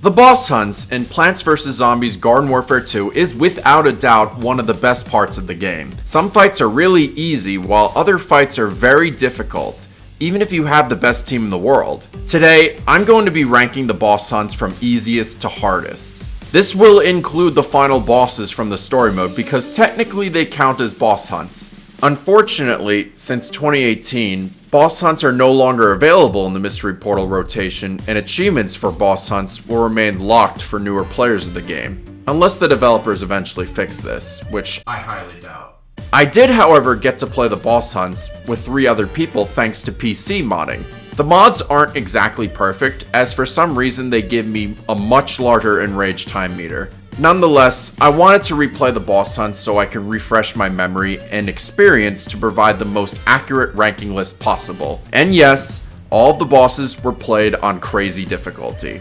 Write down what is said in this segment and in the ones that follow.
The boss hunts in Plants vs. Zombies Garden Warfare 2 is without a doubt one of the best parts of the game. Some fights are really easy while other fights are very difficult, even if you have the best team in the world. Today, I'm going to be ranking the boss hunts from easiest to hardest. This will include the final bosses from the story mode because technically they count as boss hunts. Unfortunately, since 2018, boss hunts are no longer available in the Mystery Portal rotation, and achievements for boss hunts will remain locked for newer players of the game, unless the developers eventually fix this, which I highly doubt. I did, however, get to play the boss hunts with 3 other people thanks to PC modding. The mods aren't exactly perfect, as for some reason they give me a much larger enrage time meter. Nonetheless, I wanted to replay the boss hunts so I can refresh my memory and experience to provide the most accurate ranking list possible. And yes, all of the bosses were played on crazy difficulty.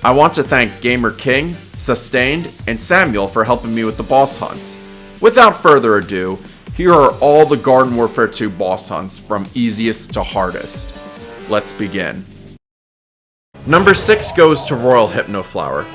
I want to thank Gamer King, Sustained, and Samuel for helping me with the boss hunts. Without further ado, here are all the Garden Warfare 2 boss hunts from easiest to hardest. Let's begin. Number 6 goes to Royal Hypno-Flower.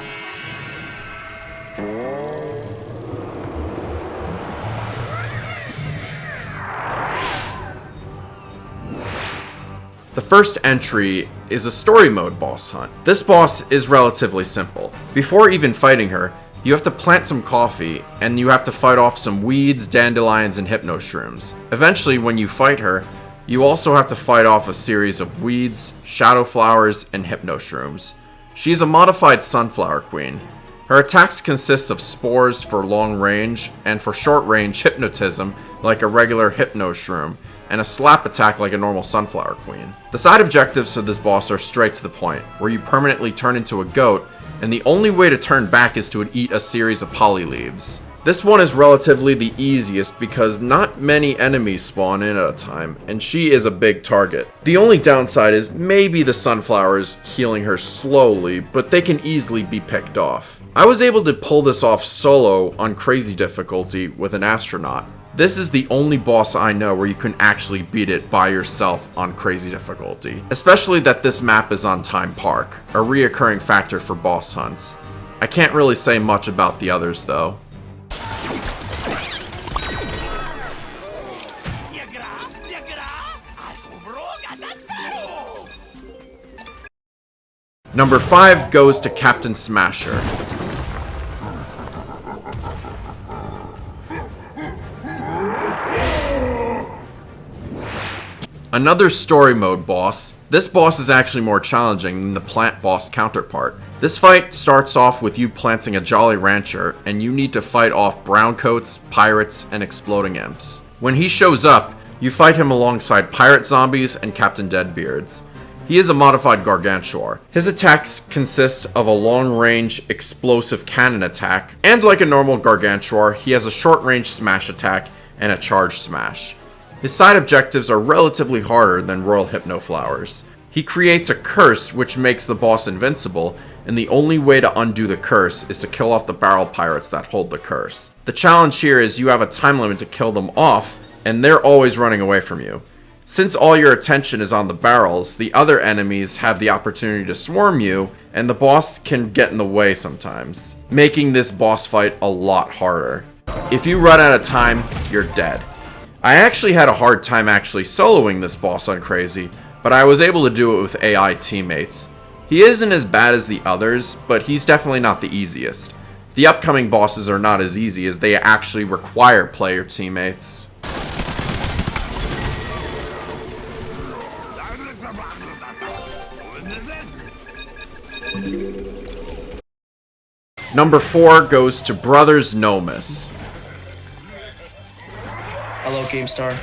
The first entry is a story mode boss hunt. This boss is relatively simple. Before even fighting her, you have to plant some coffee, and you have to fight off some weeds, dandelions, and hypno shrooms. Eventually, when you fight her, you also have to fight off a series of weeds, shadow flowers, and hypno shrooms. She is a modified sunflower queen. Her attacks consist of spores for long range, and for short range, hypnotism like a regular hypno shroom, and a slap attack like a normal sunflower queen. The side objectives for this boss are straight to the point, where you permanently turn into a goat, and the only way to turn back is to eat a series of poly leaves. This one is relatively the easiest because not many enemies spawn in at a time, and she is a big target. The only downside is maybe the sunflowers healing her slowly, but they can easily be picked off. I was able to pull this off solo on crazy difficulty with an astronaut. This is the only boss I know where you can actually beat it by yourself on crazy difficulty. Especially that this map is on Time Park, a reoccurring factor for boss hunts. I can't really say much about the others though. Number 5 goes to Captain Smasher. Another story mode boss. This boss is actually more challenging than the plant boss counterpart. This fight starts off with you planting a Jolly Rancher, and you need to fight off browncoats, pirates, and exploding imps. When he shows up, you fight him alongside pirate zombies and Captain Deadbeards. He is a modified Gargantuar. His attacks consist of a long-range explosive cannon attack, and like a normal Gargantuar, he has a short-range smash attack and a charge smash. His side objectives are relatively harder than Royal Hypno-Flower's. He creates a curse which makes the boss invincible, and the only way to undo the curse is to kill off the barrel pirates that hold the curse. The challenge here is you have a time limit to kill them off, and they're always running away from you. Since all your attention is on the barrels, the other enemies have the opportunity to swarm you, and the boss can get in the way sometimes, making this boss fight a lot harder. If you run out of time, you're dead. I actually had a hard time actually soloing this boss on Crazy, but I was able to do it with AI teammates. He isn't as bad as the others, but he's definitely not the easiest. The upcoming bosses are not as easy as they actually require player teammates. Number 4 goes to Brothers Gnomus. Hello, GameStar.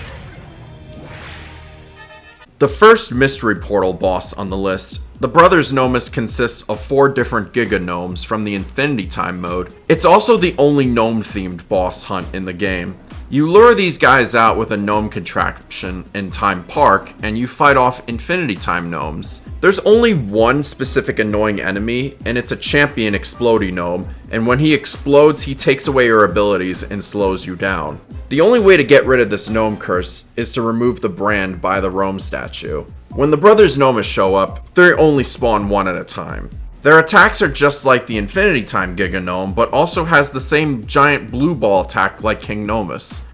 The first Mystery Portal boss on the list, the Brothers Gnomus consists of 4 different Giga Gnomes from the Infinity Time mode. It's also the only gnome-themed boss hunt in the game. You lure these guys out with a gnome contraption in Time Park, and you fight off Infinity Time gnomes. There's only one specific annoying enemy, and it's a champion Xplodin gnome, and when he explodes, he takes away your abilities and slows you down. The only way to get rid of this gnome curse is to remove the brand by the Rome statue. When the Brothers Gnomus show up, they only spawn one at a time. Their attacks are just like the Infinity Time Giga Gnome, but also has the same giant blue ball attack like King Gnomus.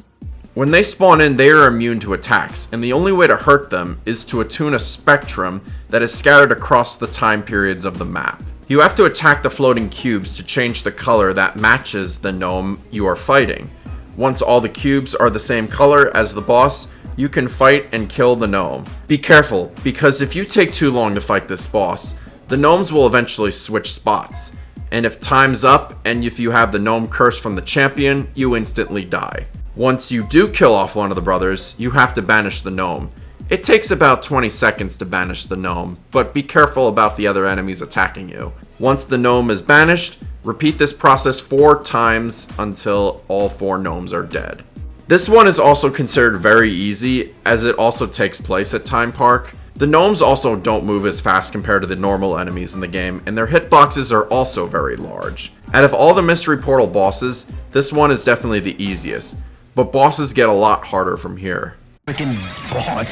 When they spawn in, they are immune to attacks, and the only way to hurt them is to attune a spectrum that is scattered across the time periods of the map. You have to attack the floating cubes to change the color that matches the gnome you are fighting. Once all the cubes are the same color as the boss, you can fight and kill the gnome. Be careful, because if you take too long to fight this boss, the gnomes will eventually switch spots. And if time's up, and if you have the gnome curse from the champion, you instantly die. Once you do kill off one of the brothers, you have to banish the gnome. It takes about 20 seconds to banish the gnome, but be careful about the other enemies attacking you. Once the gnome is banished, repeat this process 4 times until all 4 gnomes are dead. This one is also considered very easy, as it also takes place at Time Park. The gnomes also don't move as fast compared to the normal enemies in the game, and their hitboxes are also very large. Out of all the Mystery Portal bosses, this one is definitely the easiest, but bosses get a lot harder from here. Freaking bot.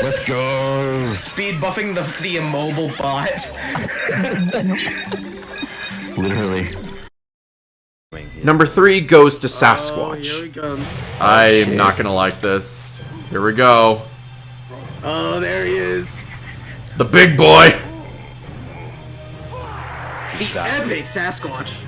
Let's go. Speed buffing the immobile bot. Literally. Number 3 goes to Sasquatch. Oh, here he comes. I'm not gonna like this. Here we go. Oh, there he is. The big boy. The epic Sasquatch.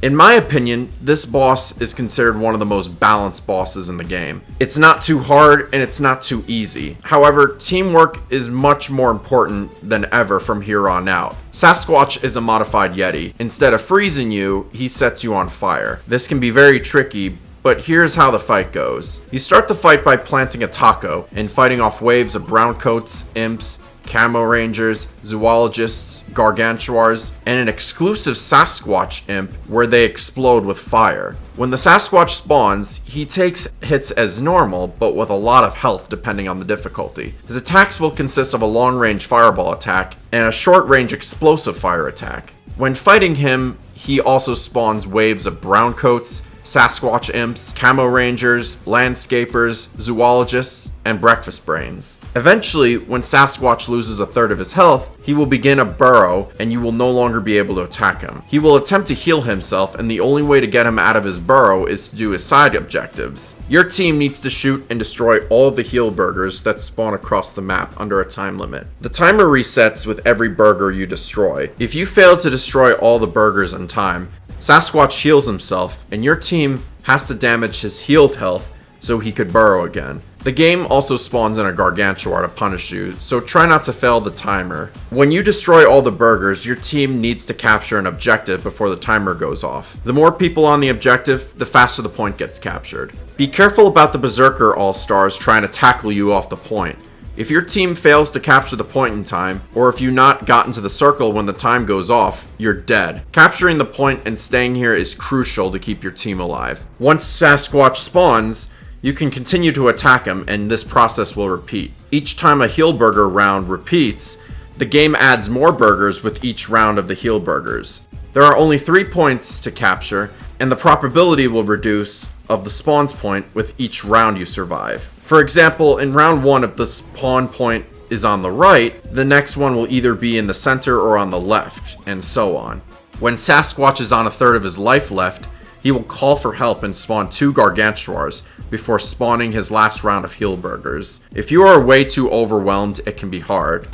In my opinion, this boss is considered one of the most balanced bosses in the game. It's not too hard and it's not too easy. However, teamwork is much more important than ever from here on out. Sasquatch is a modified Yeti. Instead of freezing you, he sets you on fire. This can be very tricky, but here's how the fight goes. You start the fight by planting a taco and fighting off waves of brown coats, imps, camo rangers, zoologists, gargantuars, and an exclusive Sasquatch imp where they explode with fire. When the Sasquatch spawns, he takes hits as normal, but with a lot of health depending on the difficulty. His attacks will consist of a long-range fireball attack and a short-range explosive fire attack. When fighting him, he also spawns waves of brown coats, Sasquatch imps, camo rangers, landscapers, zoologists, and breakfast brains. Eventually, when Sasquatch loses a third of his health, he will begin a burrow and you will no longer be able to attack him. He will attempt to heal himself, and the only way to get him out of his burrow is to do his side objectives. Your team needs to shoot and destroy all of the heal burgers that spawn across the map under a time limit. The timer resets with every burger you destroy. If you fail to destroy all the burgers in time, Sasquatch heals himself, and your team has to damage his healed health so he could burrow again. The game also spawns in a Gargantuar to punish you, so try not to fail the timer. When you destroy all the burgers, your team needs to capture an objective before the timer goes off. The more people on the objective, the faster the point gets captured. Be careful about the Berserker All-Stars trying to tackle you off the point. If your team fails to capture the point in time, or if you not got into the circle when the time goes off, you're dead. Capturing the point and staying here is crucial to keep your team alive. Once Sasquatch spawns, you can continue to attack him, and this process will repeat. Each time a heal burger round repeats, the game adds more burgers with each round of the heal burgers. There are only 3 points to capture, and the probability will reduce of the spawns point with each round you survive. For example, in round 1, if the spawn point is on the right, the next one will either be in the center or on the left, and so on. When Sasquatch is on a third of his life left, he will call for help and spawn 2 Gargantuars before spawning his last round of heal burgers. If you are way too overwhelmed, it can be hard.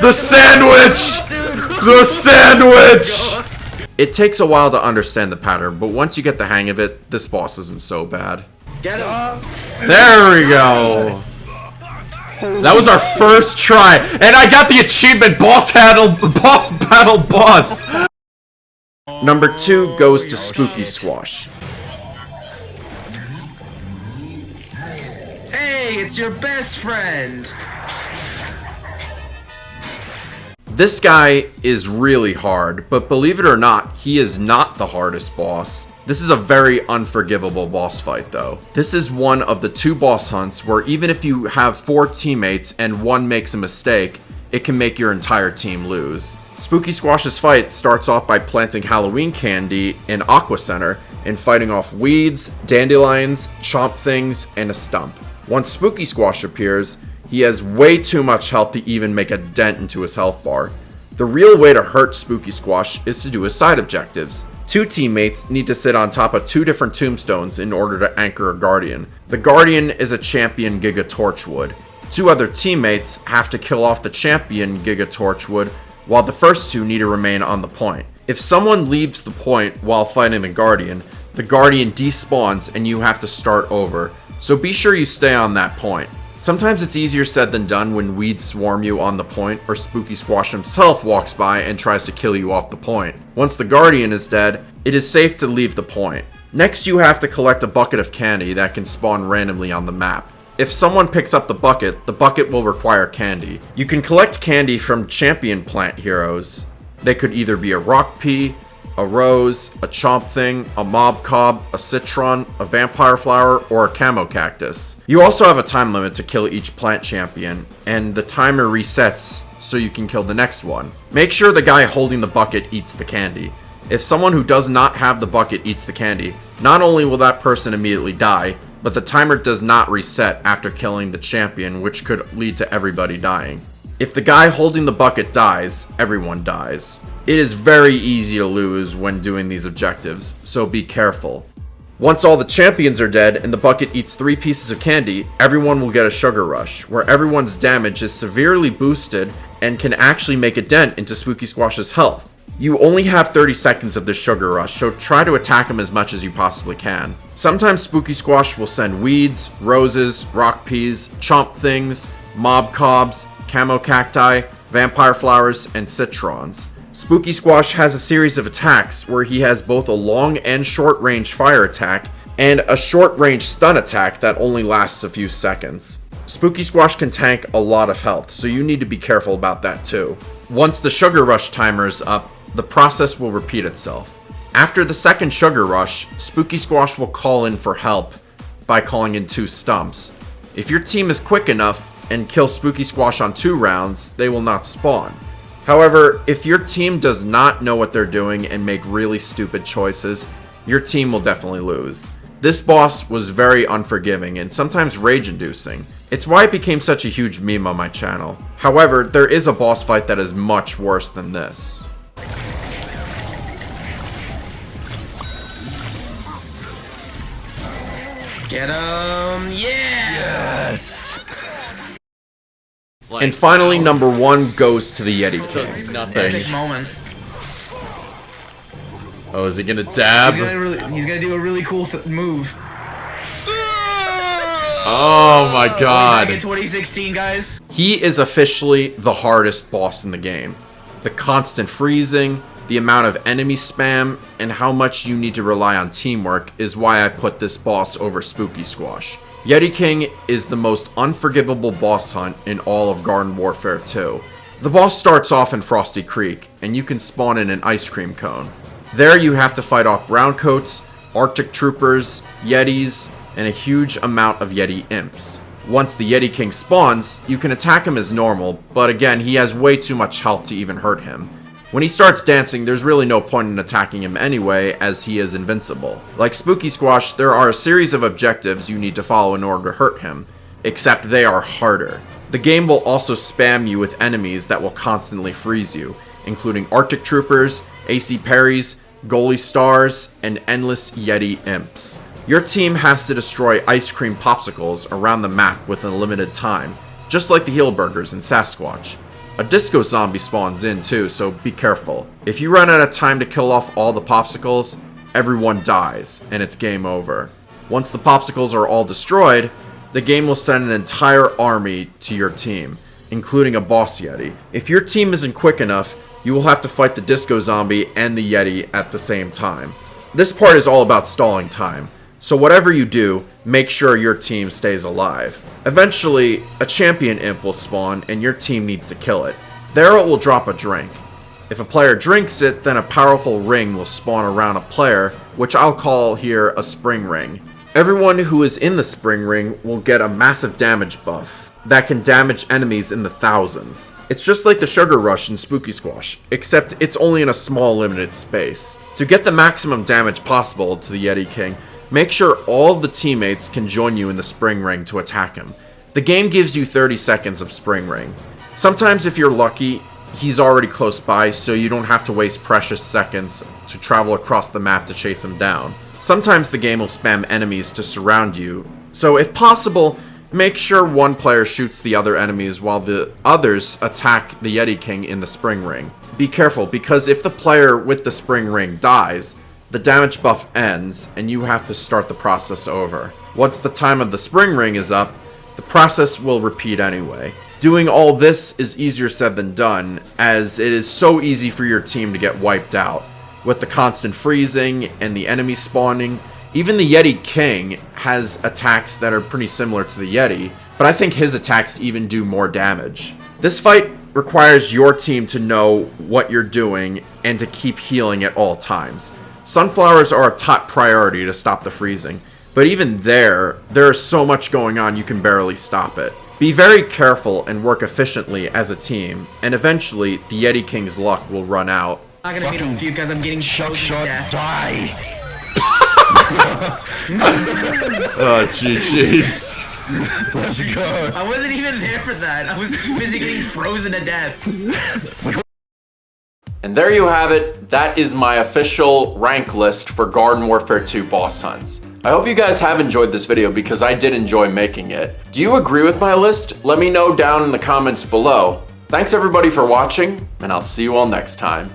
The sandwich! The sandwich! It takes a while to understand the pattern, but once you get the hang of it, this boss isn't so bad. Get him! There we go! That was our first try, and I got the achievement boss battle boss! Number 2 goes to Spooky Squash. Hey, it's your best friend. This guy is really hard, but believe it or not, he is not the hardest boss. This is a very unforgivable boss fight though. This is one of the 2 boss hunts where even if you have 4 teammates and one makes a mistake, it can make your entire team lose. Spooky Squash's fight starts off by planting Halloween candy in Aqua Center and fighting off weeds, dandelions, chomp things, and a stump. Once Spooky Squash appears, He has way too much health to even make a dent into his health bar. The real way to hurt Spooky Squash is to do his side objectives. 2 teammates need to sit on top of 2 different tombstones in order to anchor a guardian. The guardian is a champion Giga Torchwood. 2 other teammates have to kill off the champion Giga Torchwood, while the first 2 need to remain on the point. If someone leaves the point while fighting the guardian despawns and you have to start over, so be sure you stay on that point. Sometimes it's easier said than done when weeds swarm you on the point or Spooky Squash himself walks by and tries to kill you off the point. Once the guardian is dead, it is safe to leave the point. Next you have to collect a bucket of candy that can spawn randomly on the map. If someone picks up the bucket will require candy. You can collect candy from champion plant heroes. They could either be a rock pea, a rose, a chomp thing, a mob cob, a citron, a vampire flower, or a camo cactus. You also have a time limit to kill each plant champion, and the timer resets so you can kill the next one. Make sure the guy holding the bucket eats the candy. If someone who does not have the bucket eats the candy, not only will that person immediately die, but the timer does not reset after killing the champion, which could lead to everybody dying. If the guy holding the bucket dies, everyone dies. It is very easy to lose when doing these objectives, so be careful. Once all the champions are dead and the bucket eats 3 pieces of candy, everyone will get a sugar rush, where everyone's damage is severely boosted and can actually make a dent into Spooky Squash's health. You only have 30 seconds of this sugar rush, so try to attack him as much as you possibly can. Sometimes Spooky Squash will send weeds, roses, rock peas, chomp things, mob cobs, camo cacti, vampire flowers, and citrons. Spooky Squash has a series of attacks where he has both a long and short range fire attack and a short range stun attack that only lasts a few seconds. Spooky Squash can tank a lot of health, so you need to be careful about that too. Once the sugar rush timer is up, the process will repeat itself. After the second sugar rush, Spooky Squash will call in for help by calling in 2 stumps. If your team is quick enough and kill Spooky Squash on 2 rounds, they will not spawn. However, if your team does not know what they're doing and make really stupid choices, your team will definitely lose. This boss was very unforgiving and sometimes rage-inducing. It's why it became such a huge meme on my channel. However, there is a boss fight that is much worse than this. Get him! Yeah! Yes! And finally, number 1 goes to the Yeti King. Epic moment. Oh, is he gonna dab? He's gonna do a really cool move. Oh my god. Back in 2016, guys. He is officially the hardest boss in the game. The constant freezing, the amount of enemy spam, and how much you need to rely on teamwork is why I put this boss over Spooky Squash. Yeti King is the most unforgivable boss hunt in all of Garden Warfare 2. The boss starts off in Frosty Creek, and you can spawn in an ice cream cone. There you have to fight off browncoats, Arctic troopers, Yetis, and a huge amount of Yeti imps. Once the Yeti King spawns, you can attack him as normal, but again, he has way too much health to even hurt him. When he starts dancing, there's really no point in attacking him anyway, as he is invincible. Like Spooky Squash, there are a series of objectives you need to follow in order to hurt him, except they are harder. The game will also spam you with enemies that will constantly freeze you, including Arctic Troopers, AC Parries, Goalie Stars, and endless Yeti Imps. Your team has to destroy ice cream popsicles around the map within a limited time, just like the Heelburgers in Sasquatch. A disco zombie spawns in too, so be careful. If you run out of time to kill off all the popsicles, everyone dies, and it's game over. Once the popsicles are all destroyed, the game will send an entire army to your team, including a boss Yeti. If your team isn't quick enough, you will have to fight the disco zombie and the Yeti at the same time. This part is all about stalling time, so whatever you do, make sure your team stays alive. Eventually, a champion imp will spawn and your team needs to kill it. There it will drop a drink. If a player drinks it, then a powerful ring will spawn around a player, which I'll call here a spring ring. Everyone who is in the spring ring will get a massive damage buff that can damage enemies in the thousands. It's just like the Sugar Rush in Spooky Squash, except it's only in a small limited space. To get the maximum damage possible to the Yeti King, make sure all of the teammates can join you in the spring ring to attack him. The The game gives you 30 seconds of Spring Ring. Sometimes if you're lucky, he's already close by, so you don't have to waste precious seconds to travel across the map to chase him down. Sometimes the game will spam enemies to surround you, so if possible, make sure one player shoots the other enemies while the others attack the Yeti King in the Spring Ring. Be careful, because if the player with the Spring Ring dies, the damage buff ends and you have to start the process over. Once the time of the Spring Ring is up, the process will repeat anyway. Doing all this is easier said than done, as it is so easy for your team to get wiped out. With the constant freezing and the enemy spawning, even the Yeti King has attacks that are pretty similar to the Yeti, but I think his attacks even do more damage. This fight requires your team to know what you're doing and to keep healing at all times. Sunflowers are a top priority to stop the freezing, but even there is so much going on you can barely stop it. Be very careful and work efficiently as a team, and eventually the Yeti King's luck will run out. I'm not gonna beat him you because I'm getting shot. Die. Oh, jeez. Let's go. I wasn't even there for that. I was too busy getting frozen to death. And there you have it. That is my official rank list for Garden Warfare 2 boss hunts. I hope you guys have enjoyed this video because I did enjoy making it. Do you agree with my list? Let me know down in the comments below. Thanks everybody for watching, and I'll see you all next time.